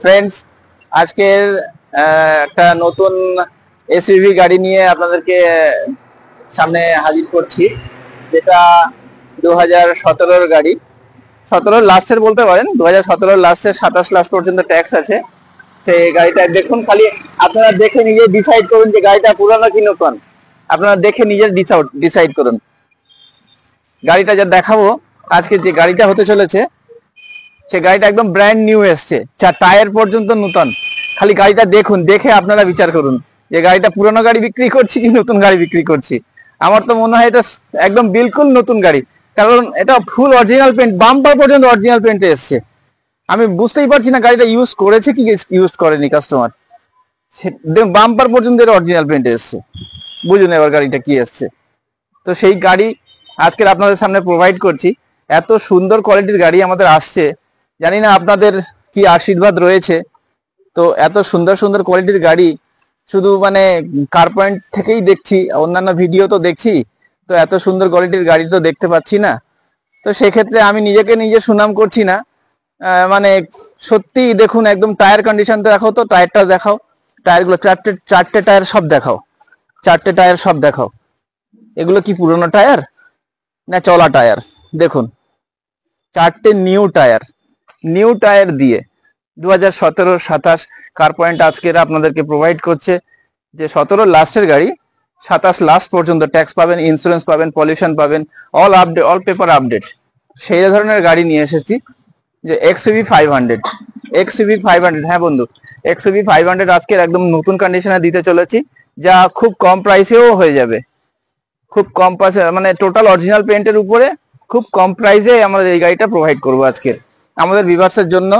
Friends, আজকের একটা নতুন এসইউভি গাড়ি নিয়ে আপনাদেরকে সামনে হাজির করছি, যেটা 2017-র গাড়ি। 17 লাস্টের বলতে পারেন, 2017 লাস্টের 27 লাস্ট পর্যন্ত ট্যাক্স আছে। সেই গাড়িটা দেখুন, খালি আপনারা দেখে নিজে ডিসাইড করুন যে গাড়িটা পুরানো কি নতুন। আপনারা দেখে নিজে ডিসাইড করুন। গাড়িটা যা দেখাবো আজকে, যে গাড়িটা হতে চলেছে, সে গাড়িটা একদম ব্র্যান্ড নিউ এসছে, টায়ার পর্যন্ত নতুন। খালি গাড়িটা দেখুন, দেখে আপনারা বিচার করুন যে গাড়িটা পুরনো গাড়ি বিক্রি করছি কি নতুন গাড়ি বিক্রি করছি। আমার তো মনে হয় এটা একদম বিলকুল নতুন গাড়ি, কারণ এটা ফুল অরিজিনাল পেন্ট, বাম্পার পর্যন্ত অরিজিনাল পেন্টে এসছে। আমি বুঝতেই পারছি না গাড়িটা ইউজ করেছে কি ইউজ করেনি কাস্টমার। বাম্পার পর্যন্ত এর অরিজিনাল পেন্টে এসছে, বুঝুন এবার গাড়িটা কি এসছে। তো সেই গাড়ি আজকের আপনাদের সামনে প্রোভাইড করছি। এত সুন্দর কোয়ালিটির গাড়ি আমাদের আসছে, জানি না আপনাদের কি আশীর্বাদ রয়েছে। তো এত সুন্দর সুন্দর কোয়ালিটির গাড়ি শুধু মানে কার পয়েন্ট থেকেই দেখছি, অন্যান্য ভিডিও তো দেখছি, তো এত সুন্দর কোয়ালিটির গাড়ি তো দেখতে পাচ্ছি না। তো সেক্ষেত্রে আমি নিজেকে নিজে সুনাম করছি না, মানে সত্যি দেখুন, একদম টায়ার কন্ডিশন দেখাও, তো টায়ারটা দেখাও, টায়ারগুলো চারটে টায়ার সব দেখাও, চারটে টায়ার সব দেখাও। এগুলো কি পুরোনো টায়ার না চলা টায়ার? দেখুন, চারটে নিউ টায়ার দিয়ে 2017-27 কার পয়েন্ট আজকের আপনাদেরকে প্রোভাইড করছে যে 17 লাস্টের গাড়ি, 27 লাস্ট পর্যন্ত ট্যাক্স পাবেন, ইন্স্যুরেন্স পাবেন, পলিউশন পাবেন, all update, all paper update. সেই ধরনের গাড়ি নিয়ে এসেছি, যে XUV 500। হ্যাঁ বন্ধু, XUV 500 আজকের একদম নতুন কন্ডিশনে দিতে চলেছি, যা খুব কম প্রাইসেও হয়ে যাবে। খুব কম প্রাইসে, মানে টোটাল অরিজিনাল পেন্টের উপরে খুব কম প্রাইসে আমরা এই গাড়িটা প্রোভাইড করবো আজকে আমাদের ভিউয়ার্সের জন্য।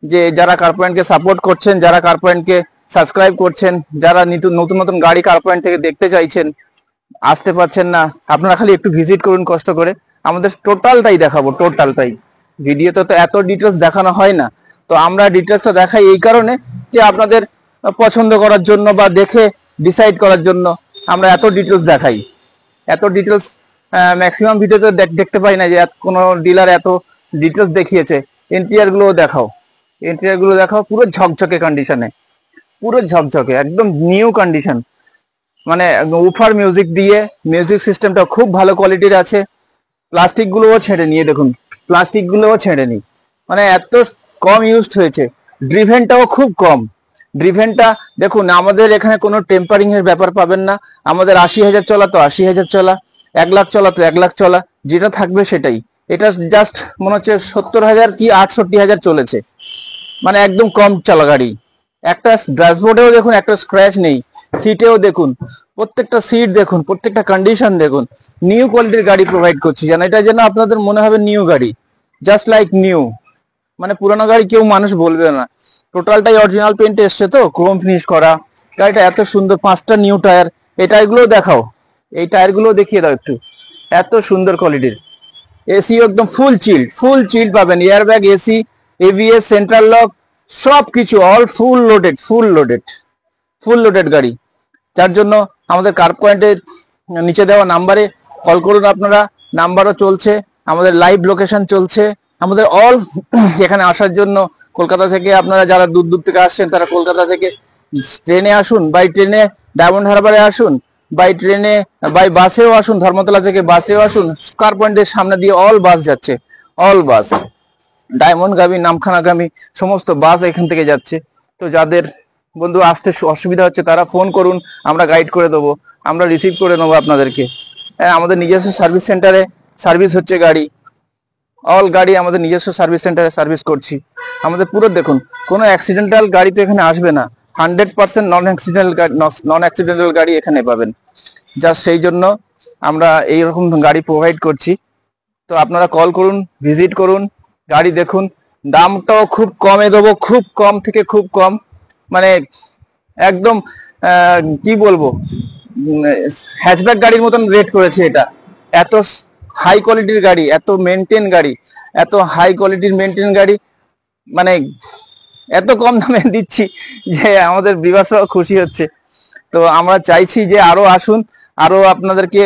যে যারা কার পয়েন্টকে সাপোর্ট করছেন, যারা কার পয়েন্টকে সাবস্ক্রাইব করছেন, যারা নতুন নতুন গাড়ি কার পয়েন্ট থেকে দেখতে চাইছেন, আসতে পারছেন না, আপনারা খালি একটু ভিজিট করুন কষ্ট করে। আমাদের টোটালটাই দেখাবো, টোটালটাই। ভিডিওতে তো এত ডিটেলস দেখানো হয় না, তো আমরা ডিটেলসটা দেখাই এই কারণে যে আপনাদের পছন্দ করার জন্য বা দেখে ডিসাইড করার জন্য আমরা এত ডিটেলস দেখাই। এত ডিটেলস ম্যাক্সিমাম ভিডিওতে দেখতে পাই না, যে কোনো ডিলার এত ডিটেলস দেখিয়েছে। ইন্টেরিয়র গুলো দেখাও, ইন্টেরিয়র গুলো দেখাও, পুরো ঝকঝকে কন্ডিশনে, পুরো ঝকঝকে একদম নিউ কন্ডিশন। মানে উফার মিউজিক দিয়ে, মিউজিক সিস্টেমটা খুব ভালো কোয়ালিটির আছে। প্লাস্টিক গুলোও ছেড়ে নিয়ে দেখুন, প্লাস্টিক গুলোও ছেড়ে নি, মানে এত কম ইউজড হয়েছে। ড্রিভেনটাও খুব কম। ড্রিভেনটা দেখুন, আমাদের এখানে কোনো টেম্পারিং এর ব্যাপার পাবেন না। আমাদের 80,000 চলা তো 80,000 চলা, 1 লাখ চলা তো 1 লাখ চলা, যেটা থাকবে সেটাই। এটা জাস্ট মনে হচ্ছে 70,000 কি 68,000 চলেছে, মানে একদম কম চলা গাড়ি। একটা ড্যাশবোর্ডেও দেখুন একটা স্ক্র্যাচ নেই, সিটেও দেখুন, প্রত্যেকটা সিট দেখুন, প্রত্যেকটা কন্ডিশন দেখুন। নিউ কোয়ালিটির গাড়ি প্রোভাইড করছি, যেন এটা যেন আপনাদের মনে হবে নিউ গাড়ি, জাস্ট লাইক নিউ। মানে পুরানো গাড়ি কেউ মানুষ বলবে না। টোটালটাই অরিজিনাল পেন্ট এসছে, তো ক্রোম ফিনিশ করা। গাড়িটা এত সুন্দর, 5টা নিউ টায়ার। এই টায়ারগুলোও দেখাও, এই টায়ারগুলো দেখিয়ে দাও একটু, এত সুন্দর কোয়ালিটির। এসি একদম ফুল চিল্ড পাবেন, air bag, AC, ABS, central lock, সবকিছু অল ফুল লোডেড গাড়ি। যার জন্য আমাদের কার পয়েন্টের নিচে দেওয়া নাম্বারে কল করুন আপনারা। নাম্বারও চলছে, আমাদের লাইভ লোকেশন চলছে, আমাদের অল যেখানে আসার জন্য কলকাতা থেকে আপনারা যারা দূর দূর থেকে আসছেন, তারা কলকাতা থেকে ট্রেনে আসুন, বাই ট্রেনে ডায়মন্ড হারবারে আসুন, বাই ট্রেনে, বাই বাসেও আসুন, ধর্মতলা থেকে বাসেও আসুন। কার পয়েন্টের সামনে দিয়ে অল বাস যাচ্ছে, অল বাস, ডায়মন্ডগামী, নামখানাগামী সমস্ত বাস এখান থেকে যাচ্ছে। তো যাদের বন্ধু আসতে অসুবিধা হচ্ছে, তারা ফোন করুন, আমরা গাইড করে দেবো, আমরা রিসিভ করে নেবো আপনাদেরকে। আমাদের নিজস্ব সার্ভিস সেন্টারে সার্ভিস হচ্ছে গাড়ি, অল গাড়ি আমাদের নিজস্ব সার্ভিস সেন্টারে সার্ভিস করছি। আমাদের পুরো দেখুন, কোনো অ্যাক্সিডেন্টাল গাড়ি তো এখানে আসবে না, 100% নন অ্যাক্সিডেন্টাল গাড়ি এখানে পাবেন। জাস্ট সেই জন্য আমরা এইরকম গাড়ি প্রোভাইড করছি। তো আপনারা কল করুন, ভিজিট করুন, গাড়ি দেখুন। দামটাও খুব কমে দেবো, খুব কম থেকে খুব কম, মানে একদম কি বলবো, হ্যাচব্যাক গাড়ির মতন রেট করেছে এটা। এত হাই কোয়ালিটির গাড়ি, এত মেনটেন গাড়ি, এত হাই কোয়ালিটির মেনটেন গাড়ি, মানে এত কম দামে দিচ্ছি যে আমাদের ভিউয়ার্সরাও খুশি হচ্ছে। তো আমরা চাইছি যে আরো আসুন, আরো আপনাদেরকে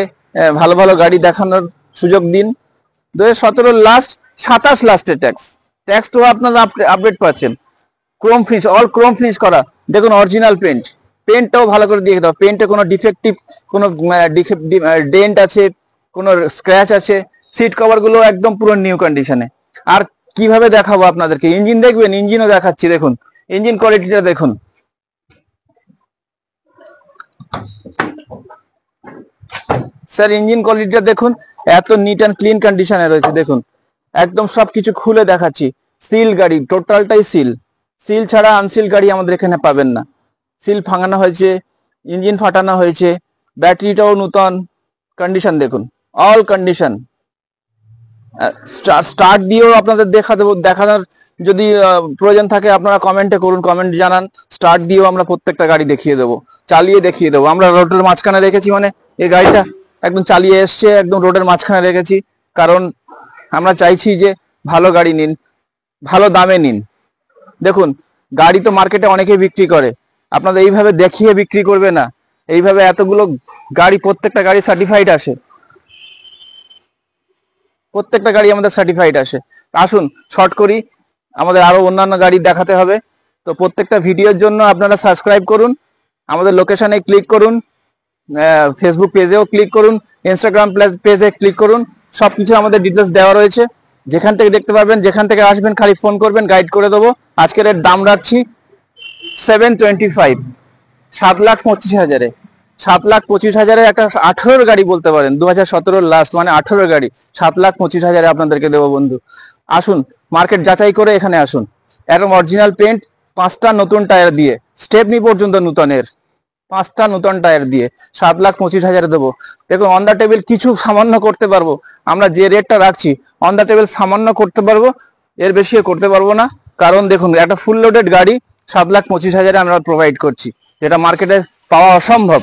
ভালো ভালো গাড়ি দেখানোর সুযোগ দিন। 2017 লাস্ট, 27 লাস্টের ট্যাক্স তো আপনারা আপডেট পাচ্ছেন। Chrome finish, all Chrome finish করা, দেখুন অরিজিনাল পেন্ট। পেন্টটাও ভালো করে দিয়ে দাও, পেন্টে কোনো ডিফেক্টিভ, কোনো ডেন্ট আছে, কোনো স্ক্র্যাচ আছে, সিট কভার গুলো একদম পুরো নিউ কন্ডিশনে। আর কিভাবে দেখাবো আপনাদেরকে, ইঞ্জিন দেখবেন, ইঞ্জিনও দেখাচ্ছি, দেখুন ইঞ্জিন কোয়ালিটিটা দেখুন। স্যার ইঞ্জিন কোয়ালিটিটা দেখুন, এত নিট অ্যান্ড ক্লিন কন্ডিশনে রয়েছে, দেখুন একদম সবকিছু খুলে দেখাচ্ছি। সিল গাড়ি, টোটালটাই সিল, সিল ছাড়া আনসিল গাড়ি আমাদের এখানে পাবেন না। সিল ভাঙানো হয়েছে, ইঞ্জিন ফাটানো হয়েছে, ব্যাটারিটাও নতুন কন্ডিশন, দেখুন অল কন্ডিশন। স্টার্ট দিয়েও আপনাদের দেখানোর যদি প্রয়োজন থাকে আপনারা কমেন্টে করুন, কমেন্ট জানান, স্টার্ট দিয়েও আমরা প্রত্যেকটা গাড়ি দেখিয়ে দেবো, চালিয়ে দেখিয়ে দেবো। আমরা রোডের মাঝখানে রেখেছি, মানে এই গাড়িটা একদম চালিয়ে এসছে, একদম রোডের মাঝখানে রেখেছি, কারণ আমরা চাইছি যে ভালো গাড়ি নিন, ভালো দামে নিন। দেখুন গাড়ি তো মার্কেটে অনেকেই বিক্রি করে, আপনাদের এইভাবে দেখিয়ে বিক্রি করবে না, এইভাবে এতগুলো গাড়ি, প্রত্যেকটা গাড়ি সার্টিফাইড আসে, প্রত্যেকটা গাড়ি আমাদের সার্টিফাইড আসে। আসুন শর্ট করি, আমাদের আরো অন্যান্য গাড়ি দেখাতে হবে, তো প্রত্যেকটা ভিডিওর জন্য আপনারা সাবস্ক্রাইব করুন, আমাদের লোকেশনে ক্লিক করুন, ফেসবুক পেজেও ক্লিক করুন, ইনস্টাগ্রাম পেজে ক্লিক করুন, সবকিছু আমাদের ডিটেলস দেওয়া রয়েছে, যেখান থেকে দেখতে পারবেন, যেখান থেকে আসবেন খালি ফোন করবেন, গাইড করে দেবো। আজকের এর দাম রাখছি 725, 7,25,000, 7,25,000 একটা 18 গাড়ি বলতে পারেন, 2017 লাস্ট, মানে 18 গাড়ি 7,25,000 আপনাদেরকে দেবো বন্ধু। আসুন মার্কেট যাচাই করে এখানে আসুন, একদম অরিজিনাল পেন্ট, 5টা নতুন টায়ার দিয়ে, স্টেপনি পর্যন্ত নতুনের, 5টা নতুন টায়ার দিয়ে 7,25,000 দেবো। দেখুন অন দ্য টেবিল কিছু সামান্য করতে পারবো, আমরা যে রেটটা রাখছি অন দ্য টেবিল সামান্য করতে পারবো, এর বেশি করতে পারবো না, কারণ দেখুন একটা ফুল লোডেড গাড়ি 7,25,000 আমরা প্রোভাইড করছি, যেটা মার্কেটে পাওয়া অসম্ভব।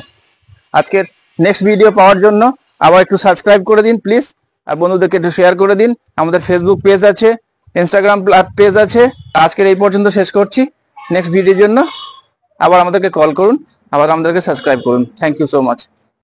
আজকের নেক্সট ভিডিও পাওয়ার জন্য আবার একটু সাবস্ক্রাইব করে দিন প্লিজ, আর বন্ধুদেরকে একটু শেয়ার করে দিন। আমাদের ফেসবুক পেজ আছে, ইনস্টাগ্রাম পেজ আছে। আজকের এই পর্যন্ত শেষ করছি, নেক্সট ভিডিওর জন্য আবার আমাদেরকে কল করুন, আবার আমাদেরকে সাবস্ক্রাইব করুন। Thank you so much.